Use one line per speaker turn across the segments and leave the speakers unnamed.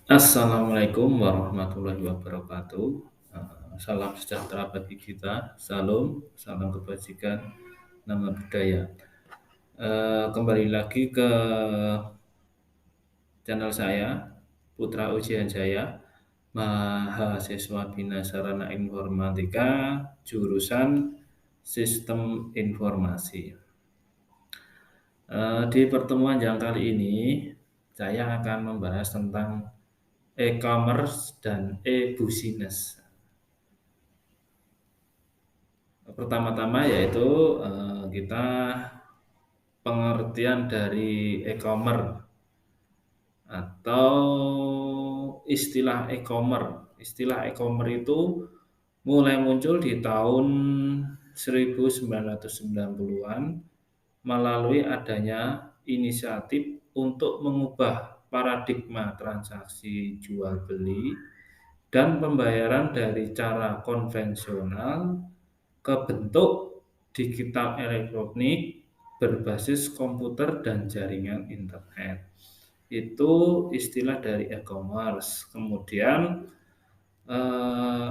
Assalamualaikum warahmatullahi wabarakatuh. Salam sejahtera bagi kita. Salam kebajikan, nama budaya. Kembali lagi ke channel saya, Putra Ujian Jaya, mahasiswa Bina Sarana Informatika, jurusan Sistem Informasi. Di pertemuan yang kali ini, saya akan membahas tentang e-commerce dan e-business. Pertama-tama yaitu kita pengertian dari e-commerce atau istilah e-commerce. Istilah e-commerce itu mulai muncul di tahun 1990-an melalui adanya inisiatif untuk mengubah paradigma transaksi jual beli dan pembayaran dari cara konvensional ke bentuk digital elektronik berbasis komputer dan jaringan internet. Itu istilah dari e-commerce. Kemudian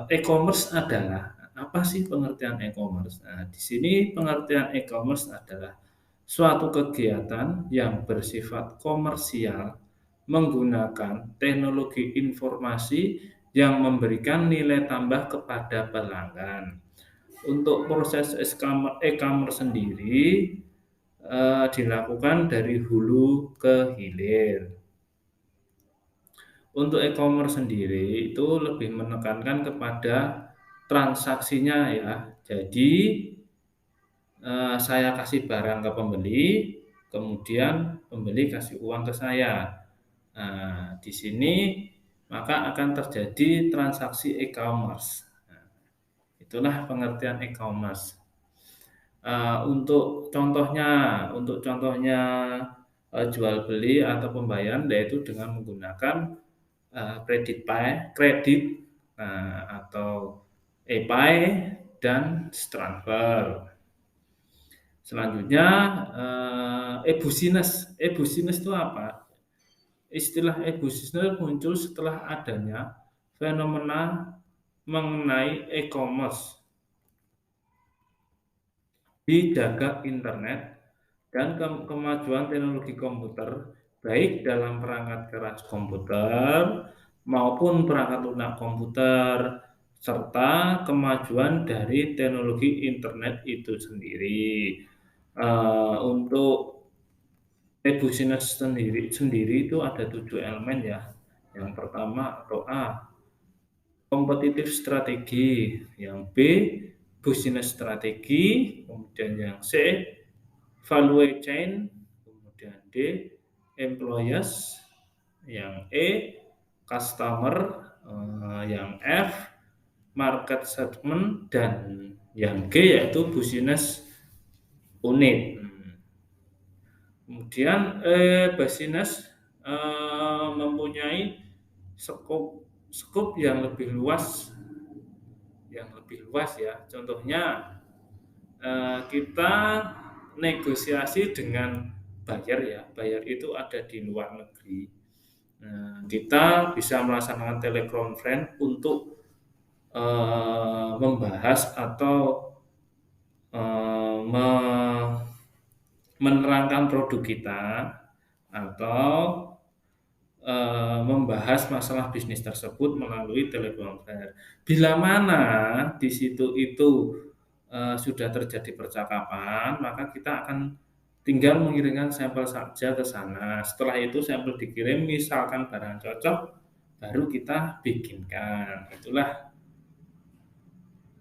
e-commerce adalah apa sih pengertian e-commerce? Nah, di sini pengertian e-commerce adalah suatu kegiatan yang bersifat komersial menggunakan teknologi informasi yang memberikan nilai tambah kepada pelanggan. Untuk proses e-commerce sendiri dilakukan dari hulu ke hilir. Untuk e-commerce sendiri itu lebih menekankan kepada transaksinya ya. Jadi saya kasih barang ke pembeli, kemudian pembeli kasih uang ke saya. Nah, di sini maka akan terjadi transaksi e-commerce. Nah, itulah pengertian e-commerce. Untuk contohnya jual beli atau pembayaran yaitu dengan menggunakan kredit atau e-pay dan transfer. Selanjutnya e-business. E-business itu apa? Istilah e-business muncul setelah adanya fenomena mengenai e-commerce di jagat internet dan kemajuan teknologi komputer, baik dalam perangkat keras komputer maupun perangkat lunak komputer, serta kemajuan dari teknologi internet itu sendiri. Untuk e-business sendiri itu ada 7 elemen ya. Yang pertama atau A, kompetitif strategi, yang B, business strategi, kemudian yang C, value chain, kemudian D, employees, yang E, customer, yang F, market segment, dan yang G yaitu business unit. Kemudian business mempunyai skop yang lebih luas ya. Contohnya kita negosiasi dengan buyer ya. Buyer itu ada di luar negeri. Kita bisa melaksanakan telekonferensi untuk membahas atau menerangkan produk kita atau membahas masalah bisnis tersebut melalui telekonferensi. Bila mana di situ itu sudah terjadi percakapan, maka kita akan tinggal mengirimkan sampel saja ke sana. Setelah itu sampel dikirim, misalkan barang cocok, baru kita bikinkan. Itulah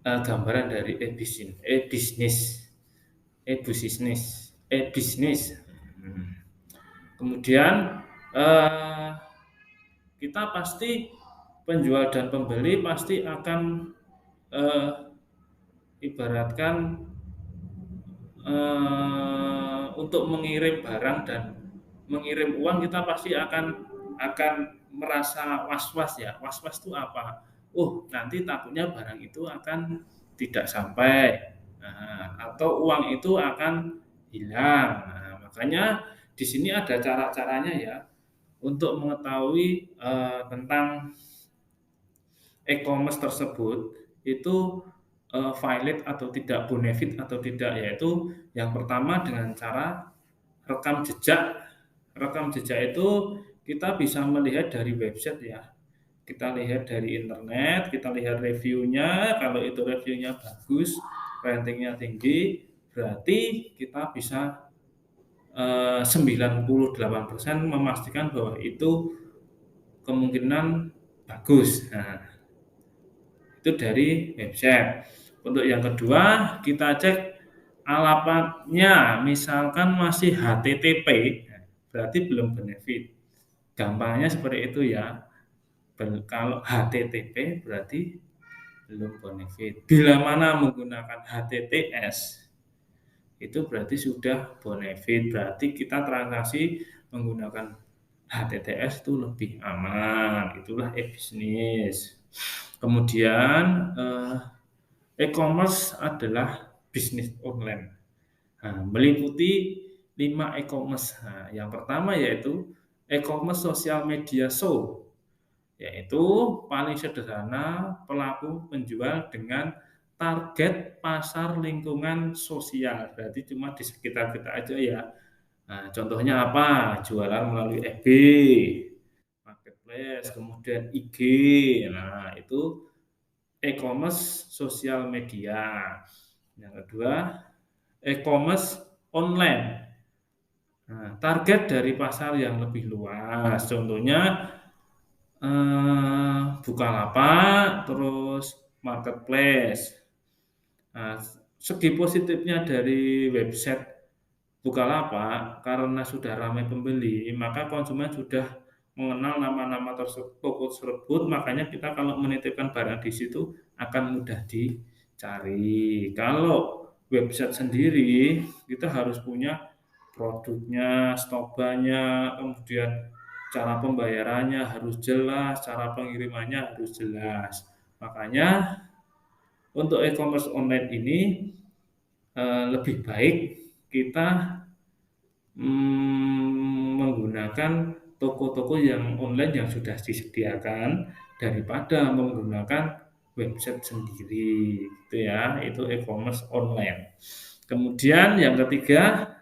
gambaran dari e-business. Kemudian kita pasti penjual dan pembeli pasti akan ibaratkan untuk mengirim barang dan mengirim uang kita pasti akan merasa was-was ya. Was-was itu apa? Nanti takutnya barang itu akan tidak sampai, atau uang itu akan hilang. Nah, makanya di sini ada cara-caranya ya untuk mengetahui, tentang e-commerce tersebut itu, valid atau tidak, bonefit atau tidak, yaitu yang pertama dengan cara rekam jejak. Rekam jejak itu kita bisa melihat dari website ya, kita lihat dari internet, kita lihat reviewnya, kalau itu reviewnya bagus, ratingnya tinggi, berarti kita bisa 98% memastikan bahwa itu kemungkinan bagus. Nah, itu dari website. Untuk yang kedua, kita cek alamatnya, misalkan masih HTTP, berarti belum benefit. Gampangnya seperti itu ya. Kalau HTTP berarti belum benefit. Bila mana menggunakan HTTPS, itu berarti sudah benefit. Berarti kita transaksi menggunakan HTTPS itu lebih aman. Itulah e-bisnis. Kemudian e-commerce adalah bisnis online. Nah, meliputi 5 e-commerce. Nah, yang pertama yaitu e-commerce sosial media show, yaitu paling sederhana pelaku penjual dengan target pasar lingkungan sosial, berarti cuma di sekitar kita aja ya. Nah, contohnya apa? Jualan melalui FB, marketplace, kemudian IG. Nah, itu e-commerce sosial media. Yang kedua, e-commerce online. Nah, target dari pasar yang lebih luas, contohnya Bukalapak, terus marketplace. Nah, segi positifnya dari website Bukalapak, karena sudah ramai pembeli, maka konsumen sudah mengenal nama-nama toko tersebut, makanya kita kalau menitipkan barang di situ akan mudah dicari. Kalau website sendiri, kita harus punya produknya, stok banyak, kemudian cara pembayarannya harus jelas, cara pengirimannya harus jelas. Makanya untuk e-commerce online ini lebih baik kita menggunakan toko-toko yang online yang sudah disediakan daripada menggunakan website sendiri, gitu ya. Itu e-commerce online. Kemudian yang ketiga,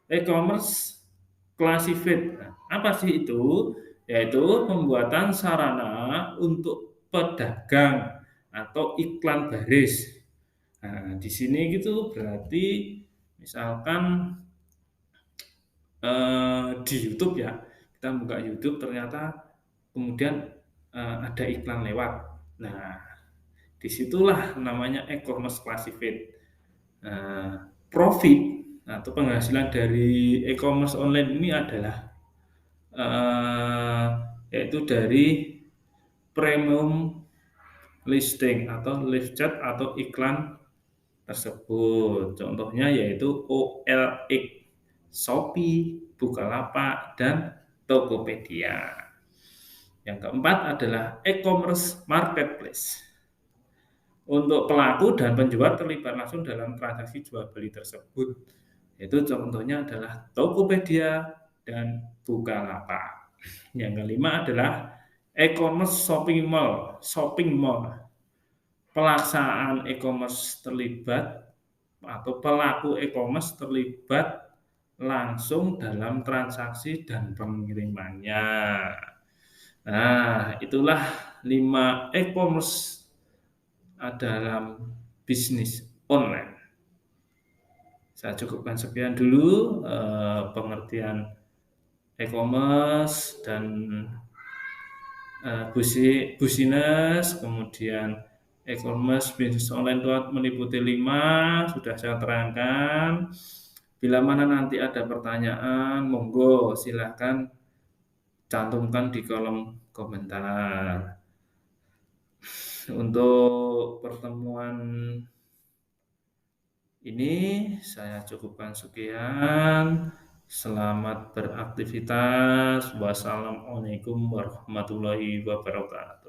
e-commerce classified. Nah, apa sih itu? Yaitu pembuatan sarana untuk pedagang atau iklan baris. Nah, di sini gitu berarti misalkan di YouTube ya, kita buka YouTube ternyata kemudian, ada iklan lewat. Nah, disitulah namanya e-commerce classified. Profit atau penghasilan dari e-commerce online ini adalah, eee, yaitu dari premium listing atau live chat atau iklan tersebut. Contohnya yaitu OLX, Shopee, Bukalapak, dan Tokopedia. Yang keempat adalah e-commerce marketplace. Untuk pelaku dan penjual terlibat langsung dalam transaksi jual beli tersebut. Itu contohnya adalah Tokopedia dan Bukalapak. Yang kelima adalah e-commerce shopping mall. Shopping mall. Pelaksanaan e-commerce terlibat atau pelaku e-commerce terlibat langsung dalam transaksi dan pengirimannya. Nah, itulah 5 e-commerce dalam bisnis online. Saya cukupkan sekian dulu pengertian e-commerce dan business, kemudian e-commerce bisnis online itu meliputi 5, sudah saya terangkan. Bila mana nanti ada pertanyaan, monggo silahkan cantumkan di kolom komentar. Untuk pertemuan ini saya cukupkan sekian. Selamat beraktivitas. Wassalamualaikum warahmatullahi wabarakatuh.